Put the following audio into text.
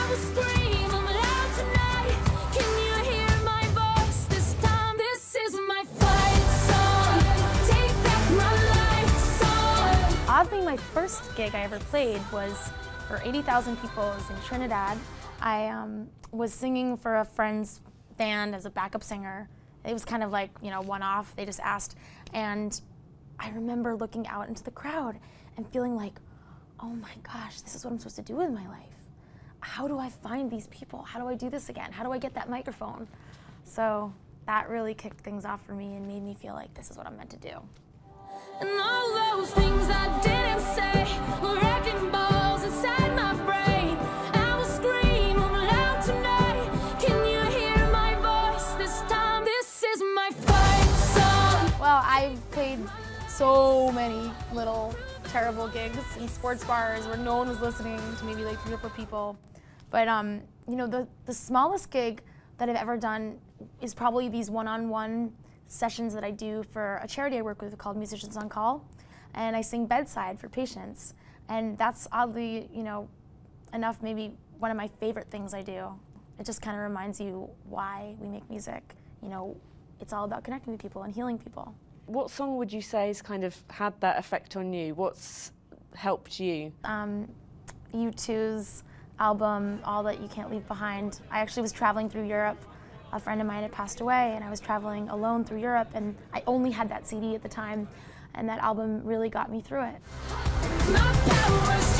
will scream, I'm loud tonight. Can you hear my voice this time? This is my fight song. Take back my life song. Oddly, my first gig I ever played was for 80,000 people. It was in Trinidad. I was singing for a friend's band as a backup singer. It was kind of like, you know, one-off. They just asked. And I remember looking out into the crowd and feeling like, oh my gosh, this is what I'm supposed to do with my life. How do I find these people? How do I do this again? How do I get that microphone? So that really kicked things off for me and made me feel like this is what I'm meant to do. And all those things I didn't say were wrecking balls inside my brain. I will scream, I'm loud tonight. Can you hear my voice this time? This is my fight song. Well, I've played so many little terrible gigs in sports bars where no one was listening to maybe like 3 or 4 people. But you know, the smallest gig that I've ever done is probably these one-on-one sessions that I do for a charity I work with called Musicians on Call, and I sing bedside for patients. And that's oddly, you know, enough maybe one of my favorite things I do. It just kind of reminds you why we make music. You know, it's all about connecting with people and healing people. What song would you say has kind of had that effect on you? What's helped you? U2's album, All That You Can't Leave Behind. I actually was traveling through Europe. A friend of mine had passed away and I was traveling alone through Europe, and I only had that CD at the time, and that album really got me through it. My power was